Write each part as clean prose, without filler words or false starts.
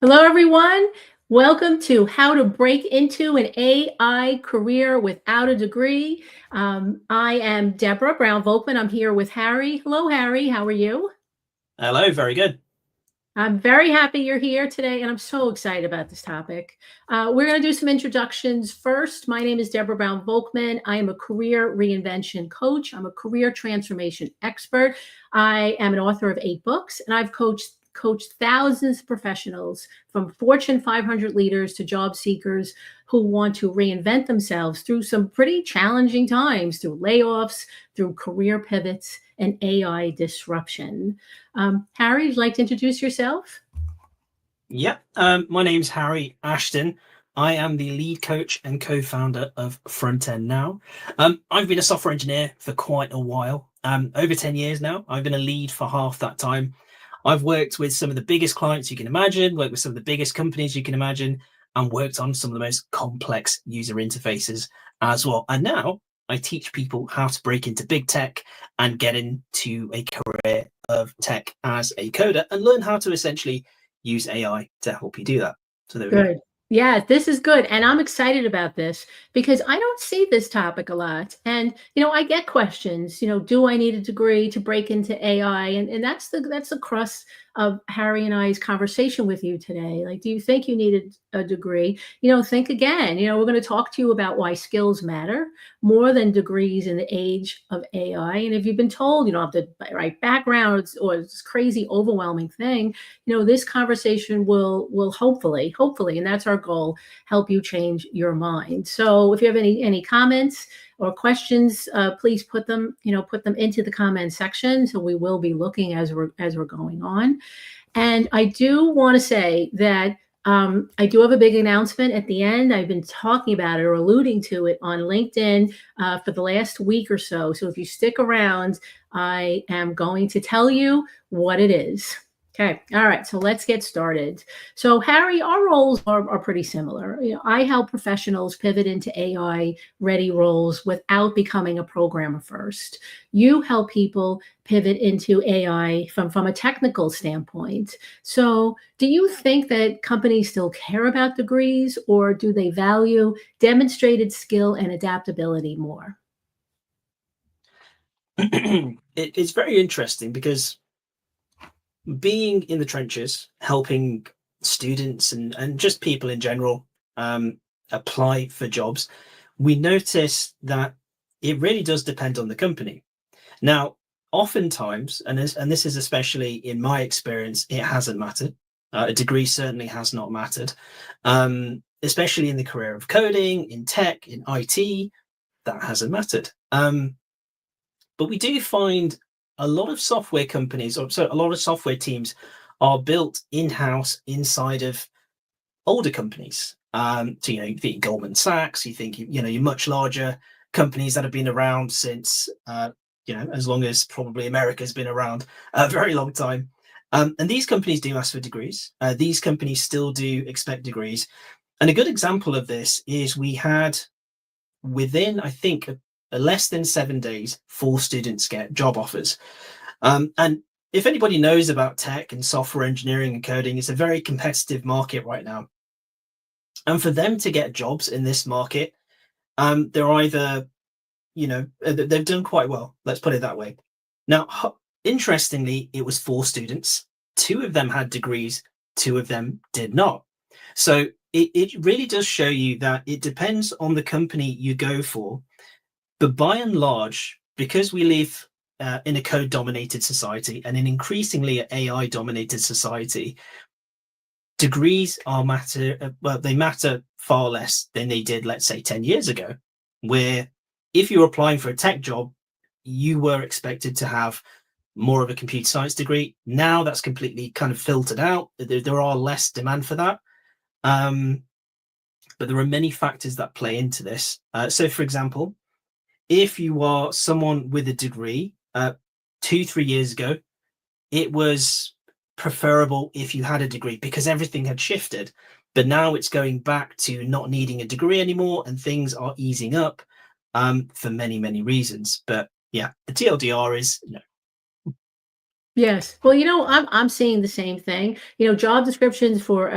Hello, everyone. Welcome to How to Break into an AI Career Without a Degree. I am Deborah Brown-Volkman. I'm here with Harry. Hello, Harry. How are you? Hello, very good. I'm very happy you're here today, and I'm so excited about this topic. We're going to do some introductions first. My name is Deborah Brown-Volkman. I am a career reinvention coach. I'm a career transformation expert. I am an author of 8 books, and I've coached thousands of professionals from Fortune 500 leaders to job seekers who want to reinvent themselves through some pretty challenging times, through layoffs, through career pivots, and AI disruption. Harry, would you like to introduce yourself? Yeah, my name's Harry Ashton. I am the lead coach and co-founder of Frontend Now. I've been a software engineer for quite a while, over 10 years now. I've been a lead for half that time. I've worked with some of the biggest clients you can imagine, worked with some of the biggest companies you can imagine, and worked on some of the most complex user interfaces as well. And now I teach people how to break into big tech and get into a career of tech as a coder and learn how to essentially use AI to help you do that. So there we go. Good. Yeah, this is good. And I'm excited about this because I don't see this topic a lot. And, I get questions, do I need a degree to break into AI? And that's the crux of Harry and I's conversation with you today. Like, do you think you needed a degree? Think again. We're going to talk to you about why skills matter more than degrees in the age of AI. And if you've been told you don't have the right background or it's this crazy, overwhelming thing, this conversation will hopefully, and that's our goal, help you change your mind. So if you have any comments or questions, please put them into the comment section. So we will be looking as we're going on. And I do want to say that I do have a big announcement at the end. I've been talking about it or alluding to it on LinkedIn for the last week or so. So if you stick around, I am going to tell you what it is. Okay. All right. So let's get started. So Harry, our roles are pretty similar. I help professionals pivot into AI ready roles without becoming a programmer first. You help people pivot into AI from a technical standpoint. So do you think that companies still care about degrees, or do they value demonstrated skill and adaptability more? It's very interesting because being in the trenches, helping students and just people in general apply for jobs, we notice that it really does depend on the company. Now, oftentimes, and this is especially in my experience, it hasn't mattered. A degree certainly has not mattered, especially in the career of coding, in tech, in IT, that hasn't mattered. But we do find a lot of software companies, or so a lot of software teams, are built in-house inside of older companies. So you think Goldman Sachs, you think your much larger companies that have been around since as long as probably America's been around, a very long time. And these companies do ask for degrees. These companies still do expect degrees. And a good example of this is we had within, I think, less than 7 days, 4 students get job offers. And if anybody knows about tech and software engineering and coding, it's a very competitive market right now. And for them to get jobs in this market, they're either, they've done quite well. Let's put it that way. Now, interestingly, it was 4 students. 2 of them had degrees, 2 of them did not. So it really does show you that it depends on the company you go for. But by and large, because we live in a code-dominated society and an increasingly AI-dominated society, degrees they matter far less than they did, let's say, 10 years ago, where if you were applying for a tech job, you were expected to have more of a computer science degree. Now that's completely kind of filtered out. There are less demand for that. But there are many factors that play into this. So, for example, if you are someone with a degree, 2-3 years ago, it was preferable if you had a degree because everything had shifted. But now it's going back to not needing a degree anymore, and things are easing up for many, many reasons. But yeah, the TLDR is Yes. Well, I'm seeing the same thing. Job descriptions for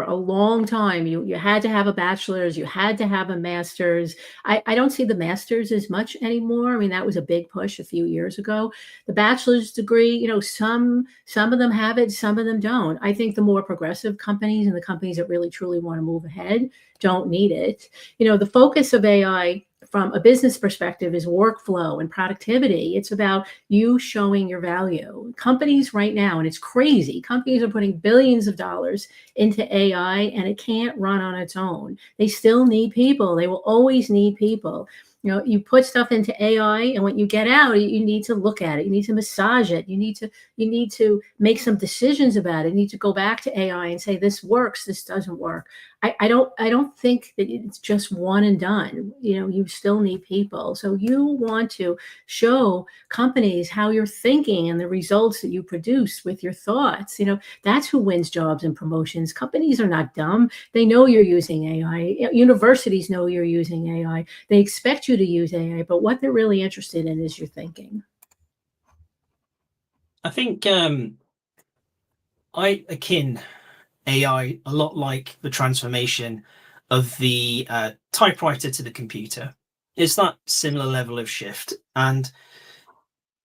a long time, you had to have a bachelor's, you had to have a master's. I don't see the master's as much anymore. I mean, that was a big push a few years ago. The bachelor's degree, some of them have it, some of them don't. I think the more progressive companies and the companies that really truly want to move ahead don't need it. The focus of AI from a business perspective is workflow and productivity. It's about you showing your value. Companies right now, and it's crazy, companies are putting billions of dollars into AI and it can't run on its own. They still need people. They will always need people. You put stuff into AI and when you get out, you need to look at it. You need to massage it. You need to make some decisions about it. You need to go back to AI and say, this works, this doesn't work. I don't think that it's just one and done. You still need people. So you want to show companies how you're thinking and the results that you produce with your thoughts. That's who wins jobs and promotions. Companies are not dumb. They know you're using AI. Universities know you're using AI. They expect you to use AI, but what they're really interested in is your thinking. I think I akin AI a lot like the transformation of the typewriter to the computer. It's that similar level of shift. And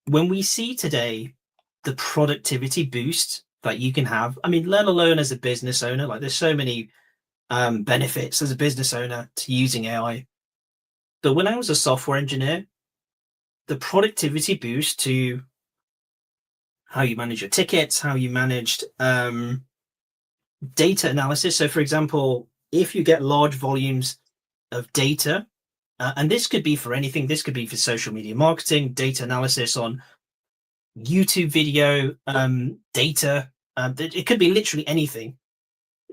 when we see today the productivity boost that you can have, I mean, let alone as a business owner, like there's so many benefits as a business owner to using AI. But when I was a software engineer, the productivity boost to how you manage your tickets, how you managed data analysis. So, for example, if you get large volumes of data, and this could be for anything, this could be for social media marketing, data analysis on YouTube video, data, it could be literally anything.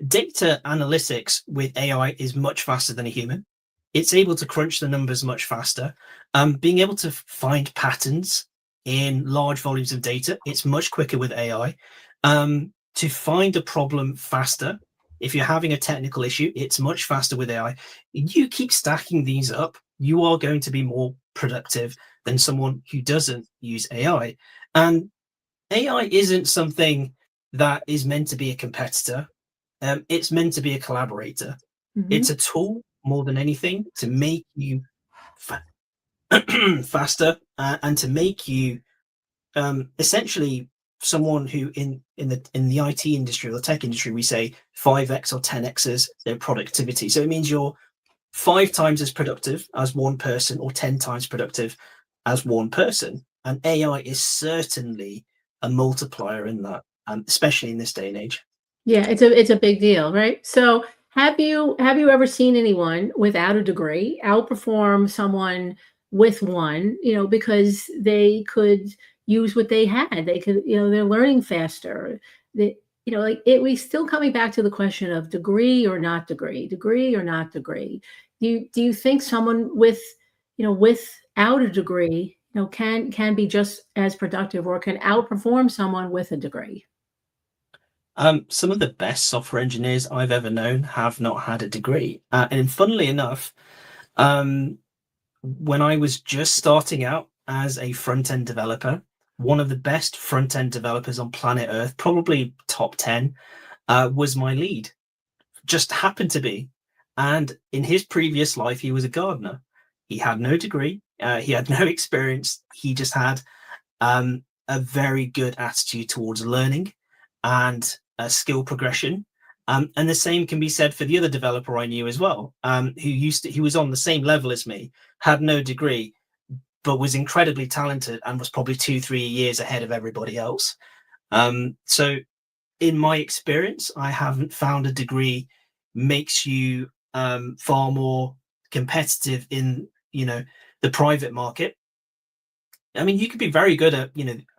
Data analytics with AI is much faster than a human. It's able to crunch the numbers much faster. Being able to find patterns in large volumes of data, it's much quicker with AI. To find a problem faster, if you're having a technical issue, it's much faster with AI. You keep stacking these up, you are going to be more productive than someone who doesn't use AI. And AI isn't something that is meant to be a competitor. It's meant to be a collaborator. Mhm. It's a tool more than anything to make you fa- faster and to make you essentially someone who in the IT industry or the tech industry we say 5x or 10x's their productivity. So it means you're 5 times as productive as one person or 10 times productive as one person. And AI is certainly a multiplier in that, especially in this day and age. Yeah, it's a big deal, right? So, have you ever seen anyone without a degree outperform someone with one, because they could use what they had. They could, they're learning faster. Like we still coming back to the question of degree or not degree. Do you think someone without a degree, can be just as productive or can outperform someone with a degree? Some of the best software engineers I've ever known have not had a degree. And funnily enough, um, when I was just starting out as a front end developer, one of the best front end developers on planet Earth, probably top 10, was my lead. Just happened to be. And in his previous life, he was a gardener. He had no degree, he had no experience. He just had a very good attitude towards learning and skill progression. And the same can be said for the other developer I knew as well, who was on the same level as me, had no degree, but was incredibly talented and was probably 2, 3 years ahead of everybody else. So in my experience, I haven't found a degree makes you far more competitive in the private market. I mean, you could be very good at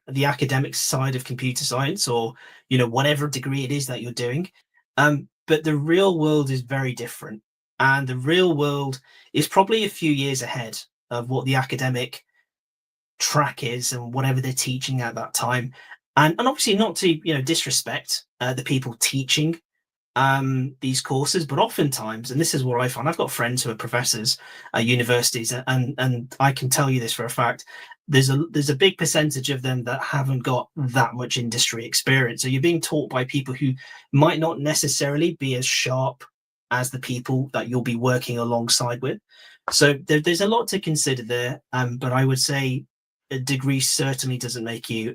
the academic side of computer science or whatever degree it is that you're doing, but the real world is very different, and the real world is probably a few years ahead of what the academic track is and whatever they're teaching at that time. And obviously not to disrespect the people teaching these courses, but oftentimes, and this is what I find, I've got friends who are professors at universities, and I can tell you this for a fact, there's a big percentage of them that haven't got that much industry experience. So you're being taught by people who might not necessarily be as sharp as the people that you'll be working alongside with. So there's a lot to consider there. But I would say a degree certainly doesn't make you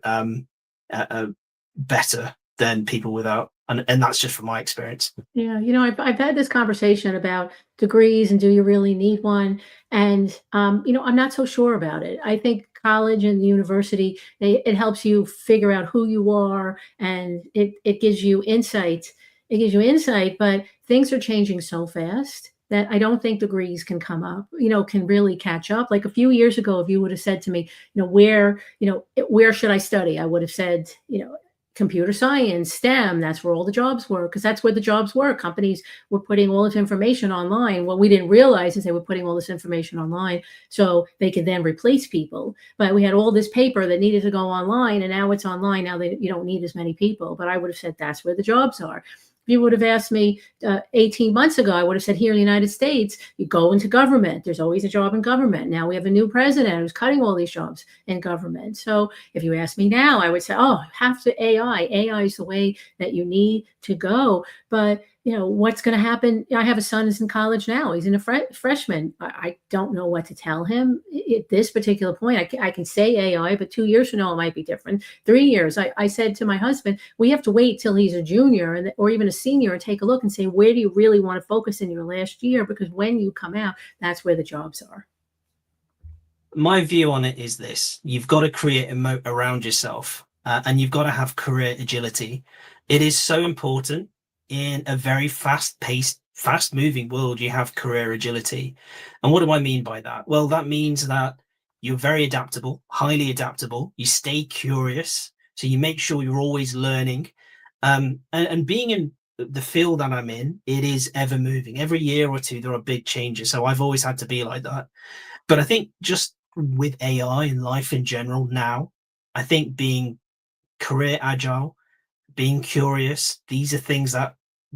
better than people without. And that's just from my experience. Yeah, I've had this conversation about degrees and do you really need one? And I'm not so sure about it. I think college and the university, it helps you figure out who you are, and it gives you insight. It gives you insight, but things are changing so fast that I don't think degrees can come up, can really catch up. Like a few years ago, if you would have said to me, where should I study? I would have said, computer science, STEM, that's where all the jobs were, because that's where the jobs were. Companies were putting all this information online. What we didn't realize is they were putting all this information online so they could then replace people. But we had all this paper that needed to go online, and now it's online. Now you don't need as many people. But I would have said that's where the jobs are. If you would have asked me 18 months ago, I would have said here in the United States, you go into government. There's always a job in government. Now we have a new president who's cutting all these jobs in government. So if you ask me now, I would say, oh, have to AI. AI is the way that you need to go. But what's going to happen? I have a son who's in college now. He's in a freshman. I don't know what to tell him at this particular point. I can say AI, but 2 years from now, it might be different. 3 years. I said to my husband, we have to wait till he's a junior or even a senior and take a look and say, where do you really want to focus in your last year? Because when you come out, that's where the jobs are. My view on it is this: you've got to create a moat around yourself, and you've got to have career agility. It is so important. In a very fast-paced, fast-moving world, you have career agility. And what do I mean by that? Well, that means that you're very adaptable, highly adaptable. You stay curious, so you make sure you're always learning. And being in the field that I'm in, it is ever moving. Every year or two, there are big changes. So I've always had to be like that. But I think just with AI and life in general now, I think being career agile, being curious, these are things that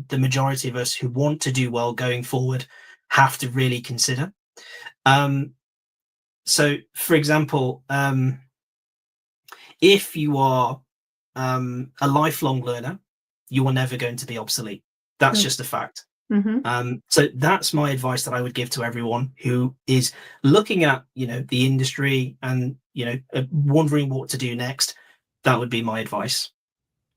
the majority of us who want to do well going forward have to really consider. So, for example, if you are a lifelong learner, you are never going to be obsolete. That's just a fact. Mm-hmm. So that's my advice that I would give to everyone who is looking at, the industry and, wondering what to do next. That would be my advice.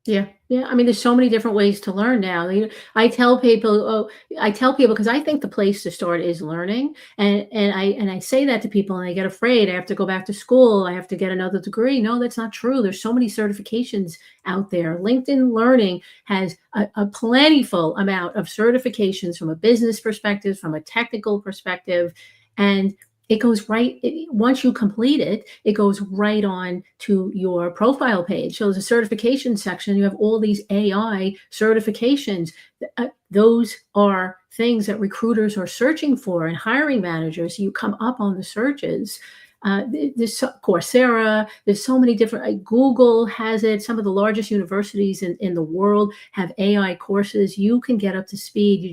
Yeah. I mean, there's so many different ways to learn now. I tell people, because I think the place to start is learning, and I say that to people, and they get afraid. I have to go back to school. I have to get another degree. No, that's not true. There's so many certifications out there. LinkedIn Learning has a plentiful amount of certifications from a business perspective, from a technical perspective, and it goes once you complete it, it goes right on to your profile page. So there's a certification section. You have all these AI certifications. Those are things that recruiters are searching for and hiring managers. You come up on the searches. There's Coursera. There's so many different. Google has it. Some of the largest universities in the world have AI courses. You can get up to speed. You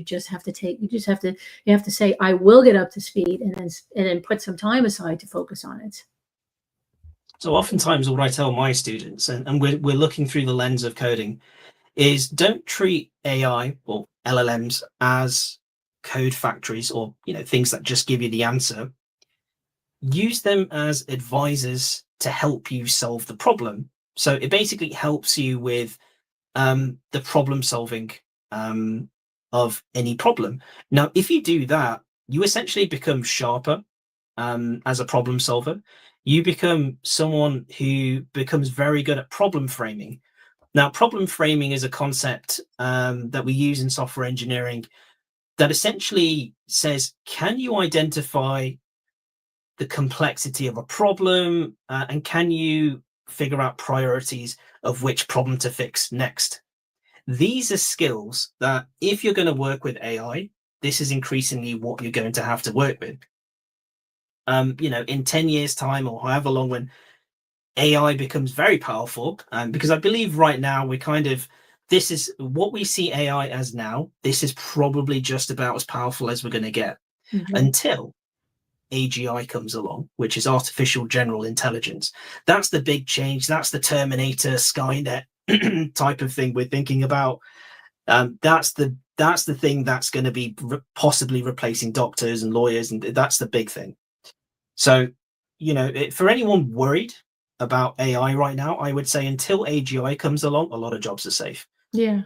have to say, I will get up to speed, and then put some time aside to focus on it. So oftentimes what I tell my students, and we're looking through the lens of coding, is don't treat AI or LLMs as code factories or things that just give you the answer. Use them as advisors to help you solve the problem. So it basically helps you with the problem solving of any problem. Now, if you do that, you essentially become sharper as a problem solver. You become someone who becomes very good at problem framing. Now, problem framing is a concept that we use in software engineering that essentially says, can you identify the complexity of a problem, and can you figure out priorities of which problem to fix next? These are skills that if you're going to work with AI, this is increasingly what you're going to have to work with. In 10 years time or however long, when AI becomes very powerful, because I believe right now this is what we see AI as now. This is probably just about as powerful as we're going to get until AGI comes along, which is artificial general intelligence, that's the big change. That's the Terminator, Skynet type of thing we're thinking about. That's the thing that's going to be possibly replacing doctors and lawyers, and that's the big thing. So, for anyone worried about AI right now, I would say until AGI comes along, a lot of jobs are safe. Yeah.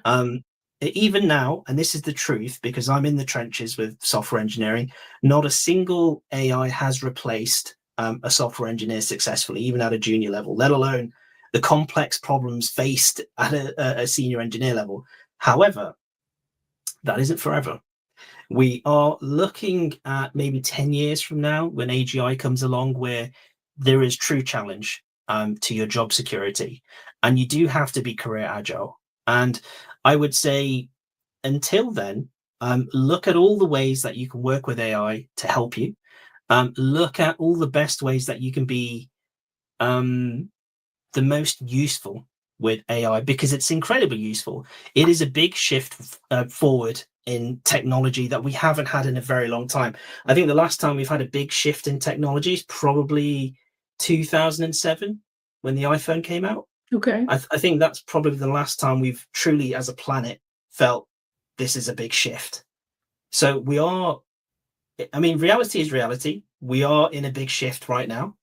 Even now, and this is the truth because I'm in the trenches with software engineering, not a single AI has replaced a software engineer successfully, even at a junior level, let alone the complex problems faced at a senior engineer level. However, that isn't forever. We are looking at maybe 10 years from now when AGI comes along, where there is true challenge to your job security. And you do have to be career agile. And I would say until then, look at all the ways that you can work with AI to help you. Look at all the best ways that you can be the most useful with AI, because it's incredibly useful. It is a big shift forward in technology that we haven't had in a very long time. I think the last time we've had a big shift in technology is probably 2007 when the iPhone came out. Okay. I think that's probably the last time we've truly, as a planet, felt this is a big shift. So we are, I mean, reality is reality. We are in a big shift right now,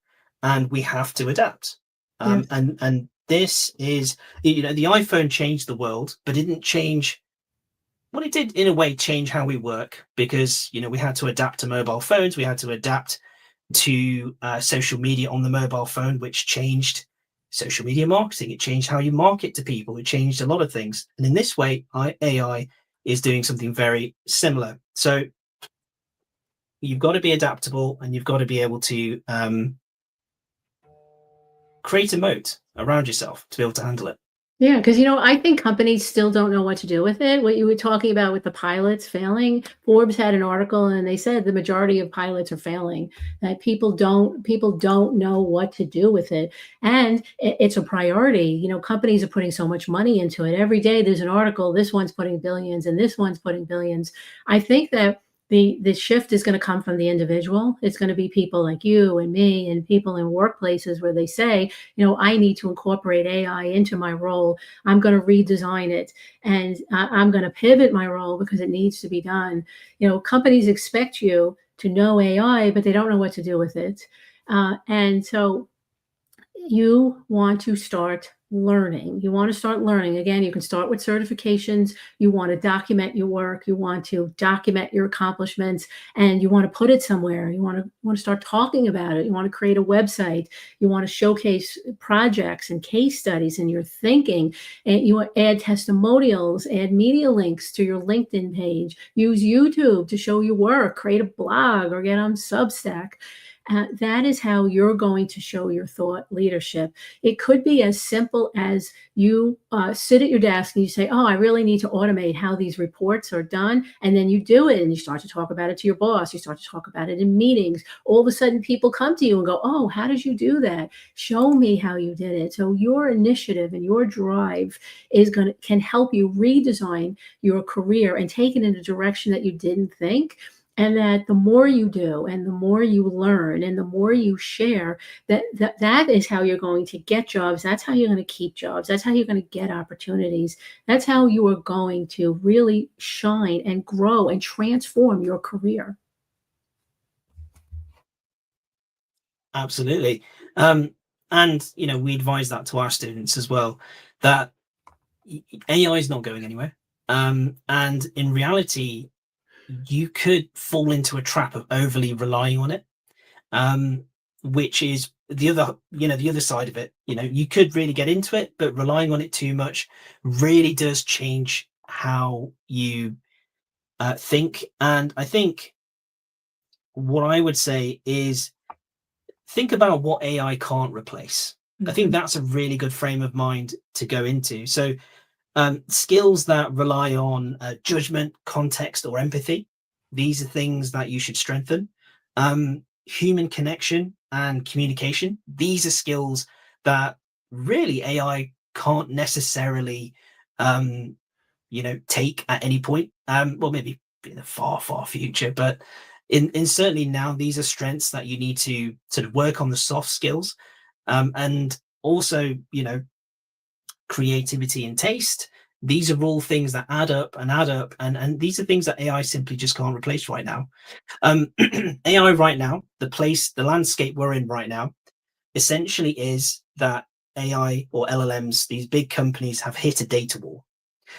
and we have to adapt. Yes. And this is, the iPhone changed the world, but it didn't change. Well, it did in a way change how we work, because we had to adapt to mobile phones. We had to adapt to social media on the mobile phone, which changed social media marketing. It changed how you market to people. It changed a lot of things. And in this way, AI is doing something very similar. So you've got to be adaptable, and you've got to be able to create a moat around yourself to be able to handle it. Yeah, because I think companies still don't know what to do with it. What you were talking about with the pilots failing, Forbes had an article and they said the majority of pilots are failing. That people don't know what to do with it, and it's a priority. Companies are putting so much money into it. Every day there's an article. This one's putting billions, and this one's putting billions. I think that the shift is going to come from the individual. It's going to be people like you and me and people in workplaces where they say, I need to incorporate AI into my role. I'm going to redesign it, and I'm going to pivot my role because it needs to be done. Companies expect you to know AI, but they don't know what to do with it. And so you want to start learning. You want to start learning. Again, you can start with certifications. You want to document your work. You want to document your accomplishments, and you want to put it somewhere. You want to start talking about it. You want to create a website. You want to showcase projects and case studies in your thinking. And you want to add testimonials, add media links to your LinkedIn page. Use YouTube to show your work. Create a blog or get on Substack. That is how you're going to show your thought leadership. It could be as simple as you sit at your desk and you say, I really need to automate how these reports are done. And then you do it and you start to talk about it to your boss. You start to talk about it in meetings. All of a sudden people come to you and go, how did you do that? Show me how you did it. So your initiative and your drive can help you redesign your career and take it in a direction that you didn't think. And that the more you do and the more you learn and the more you share, that is how you're going to get jobs. That's how you're going to keep jobs. That's how you're going to get opportunities. That's how you are going to really shine and grow and transform your career. Absolutely. And we advise that to our students as well, that AI is not going anywhere. And in reality, you could fall into a trap of overly relying on it, which is the other side of it. You could really get into it, but relying on it too much really does change how you think. And I think what I would say is think about what AI can't replace. I think that's a really good frame of mind to go into. So skills that rely on judgment, context, or empathy. These are things that you should strengthen. Human connection and communication. These are skills that really AI can't necessarily, take at any point. Well, maybe in the far, far future, but in certainly now, these are strengths that you need to sort of work on the soft skills, and also, creativity and taste. These are all things that add up and add up, and these are things that AI simply just can't replace right now. AI right now, the landscape we're in right now, essentially is that AI or LLMs, these big companies, have hit a data wall.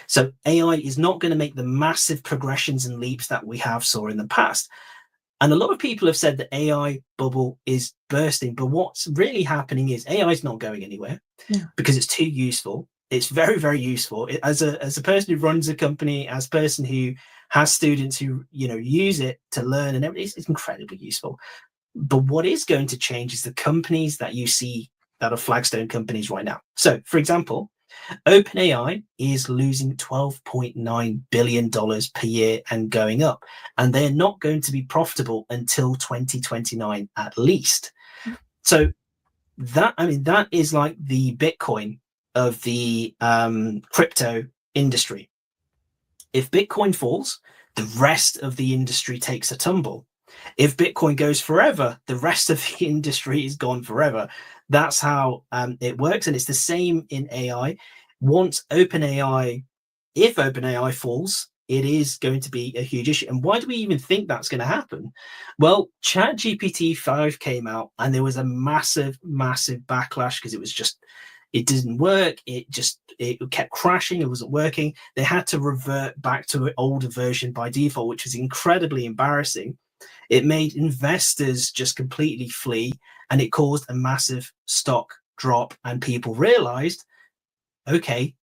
So AI is not going to make the massive progressions and leaps that we have saw in the past. And a lot of people have said the AI bubble is bursting, but what's really happening is AI is not going anywhere, Yeah. because it's too useful. It's very, very useful. As a person who runs a company, as a person who has students who use it to learn and everything, it's incredibly useful. But what is going to change is the companies that you see that are flagstone companies right now. So, for example, OpenAI is losing $12.9 billion per year and going up, and they're not going to be profitable until 2029 at least. So that is like the Bitcoin of the crypto industry. If Bitcoin falls, the rest of the industry takes a tumble. If Bitcoin goes forever, the rest of the industry is gone forever. That's how it works. And it's the same in AI. If OpenAI falls, it is going to be a huge issue. And why do we even think that's going to happen? Well, ChatGPT 5 came out and there was a massive, massive backlash because it didn't work. It kept crashing. It wasn't working. They had to revert back to an older version by default, which was incredibly embarrassing. It made investors just completely flee, and it caused a massive stock drop. And people realized, okay,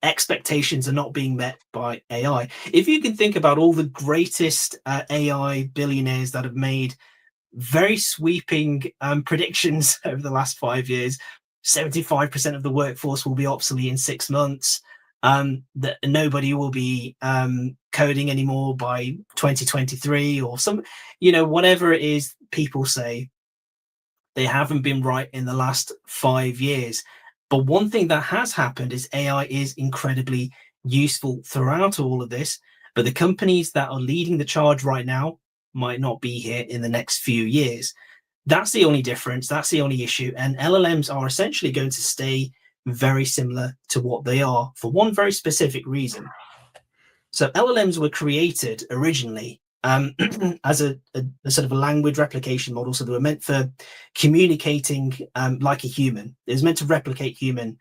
expectations are not being met by AI. If you can think about all the greatest AI billionaires that have made very sweeping predictions over the last 5 years, 75% of the workforce will be obsolete in 6 months. That nobody will be coding anymore by 2023 or whatever it is people say. They haven't been right in the last 5 years. But one thing that has happened is AI is incredibly useful throughout all of this. But the companies that are leading the charge right now might not be here in the next few years. That's the only difference. That's the only issue. And LLMs are essentially going to stay very similar to what they are for one very specific reason. So LLMs were created originally as a sort of a language replication model. So they were meant for communicating like a human. It was meant to replicate human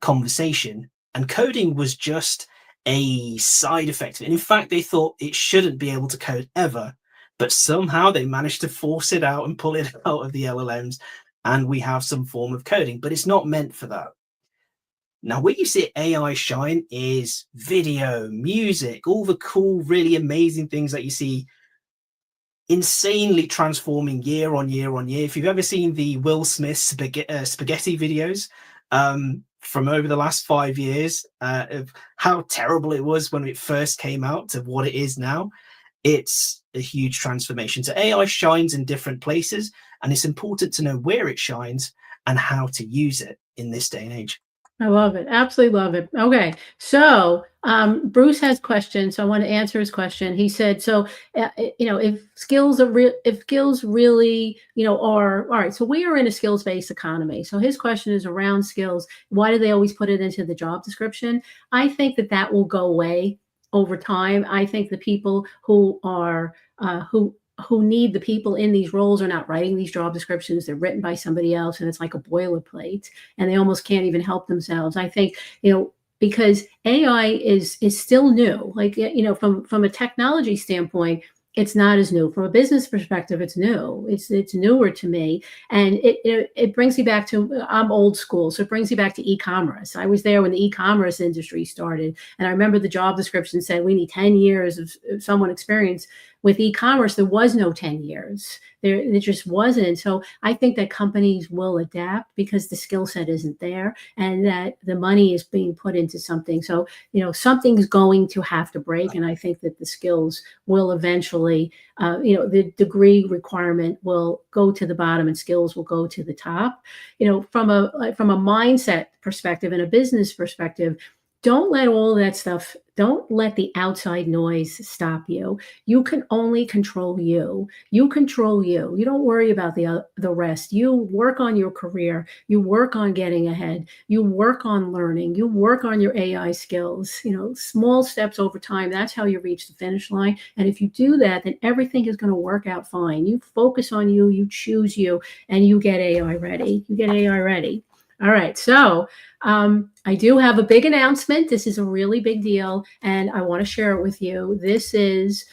conversation. And coding was just a side effect. And in fact, they thought it shouldn't be able to code ever. But somehow they managed to force it out and pull it out of the LLMs. And we have some form of coding, but it's not meant for that. Now, where you see AI shine is video, music, all the cool, really amazing things that you see insanely transforming year on year on year. If you've ever seen the Will Smith spaghetti videos from over the last 5 years of how terrible it was when it first came out to what it is now, it's a huge transformation. So AI shines in different places, and it's important to know where it shines and how to use it in this day and age. I love it. Absolutely love it. Okay. So, Bruce has questions. So I want to answer his question. He said, so, if skills really, are, all right. So we are in a skills-based economy. So his question is around skills. Why do they always put it into the job description? I think that will go away over time. I think the people who are, who need the people in these roles are not writing these job descriptions. They're written by somebody else, and it's like a boilerplate, and they almost can't even help themselves. I think, because AI is still new, like, from a technology standpoint, it's not as new. From a business perspective, it's new. It's newer to me, and it brings me back to, I'm old school, so it brings me back to e-commerce. I was there when the e-commerce industry started, and I remember the job description said we need 10 years of someone experienced. With e-commerce, there was no 10 years. There just wasn't. So I think that companies will adapt because the skill set isn't there, and that the money is being put into something. So, something's going to have to break. And I think that the skills will eventually, the degree requirement will go to the bottom and skills will go to the top. From a mindset perspective and a business perspective, don't let all that stuff, don't let the outside noise stop you. You can only control you. You control you. You don't worry about the rest. You work on your career. You work on getting ahead. You work on learning. You work on your AI skills. Small steps over time. That's how you reach the finish line. And if you do that, then everything is going to work out fine. You focus on you. You choose you, and you get AI ready. You get AI ready. All right. So I do have a big announcement. This is a really big deal, and I want to share it with you. This is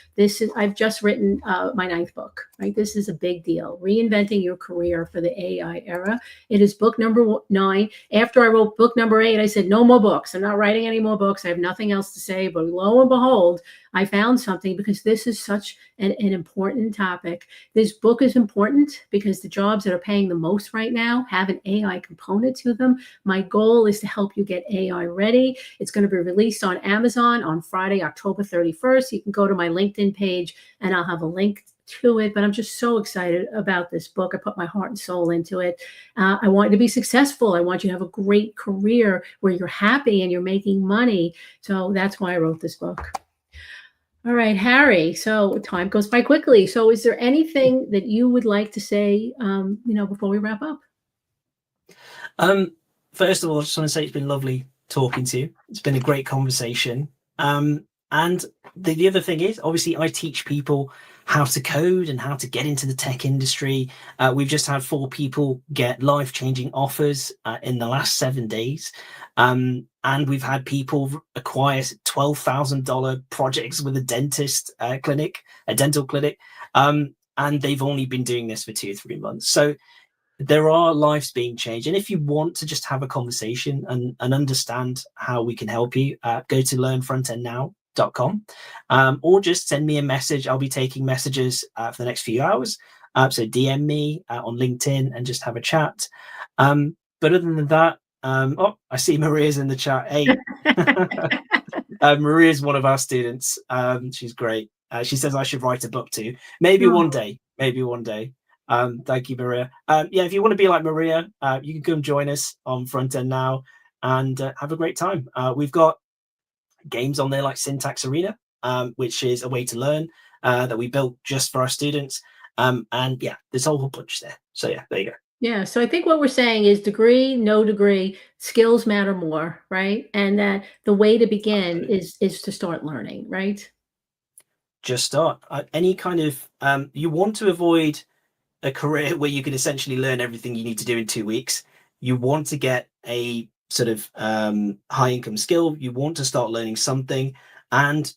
I've just written my 9th book, right? This is a big deal. Reinventing your career for the AI era. It is book number 9. After I wrote book number 8, I said, no more books. I'm not writing any more books. I have nothing else to say. But lo and behold, I found something, because this is such an important topic. This book is important because the jobs that are paying the most right now have an AI component to them. My goal is to help you get AI ready. It's going to be released on Amazon on Friday, October 31st. You can go to my LinkedIn page and I'll have a link to it, but I'm just so excited about this book. I put my heart and soul into it. I want you to be successful. I want you to have a great career where you're happy and you're making money. So that's why I wrote this book. All right, Harry. So time goes by quickly. So is there anything that you would like to say, before we wrap up? First of all, I just want to say it's been lovely talking to you. It's been a great conversation. And the other thing is, obviously, I teach people how to code and how to get into the tech industry. We've just had 4 people get life-changing offers in the last 7 days. And we've had people acquire $12,000 projects with a dental clinic. And they've only been doing this for 2 or 3 months. So there are lives being changed. And if you want to just have a conversation and understand how we can help you, go to learnfrontendnow.com, or just send me a message. I'll be taking messages for the next few hours. So DM me on LinkedIn and just have a chat. But other than that, I see Maria's in the chat. Hey, Maria's one of our students. She's great. She says I should write a book too. Maybe one day. Thank you, Maria. If you want to be like Maria, you can come join us on Frontend Now and have a great time. We've got games on there like Syntax Arena, which is a way to learn that we built just for our students. There's a whole bunch there. So there you go. Yeah. So I think what we're saying is degree, no degree, skills matter more, right? And that the way to begin is to start learning, right? Just start. Any kind of, you want to avoid a career where you can essentially learn everything you need to do in 2 weeks. You want to get a sort of high income skill. You want to start learning something, and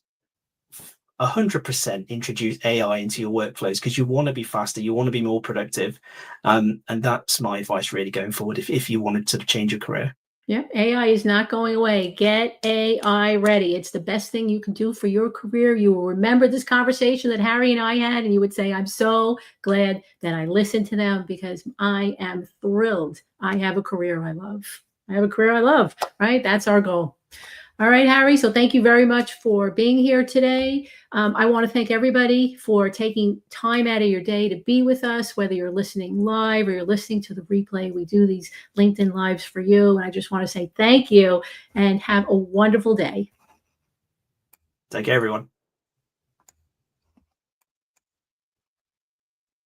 100% introduce AI into your workflows, because you want to be faster, you want to be more productive. And that's my advice really going forward if you wanted to change your career. Yeah, AI is not going away. Get AI ready. It's the best thing you can do for your career. You will remember this conversation that Harry and I had, and you would say, I'm so glad that I listened to them, because I am thrilled. I have a career I love. Right? That's our goal. All right, Harry. So thank you very much for being here today. I want to thank everybody for taking time out of your day to be with us, whether you're listening live or you're listening to the replay. We do these LinkedIn Lives for you. And I just want to say thank you and have a wonderful day. Take care, everyone.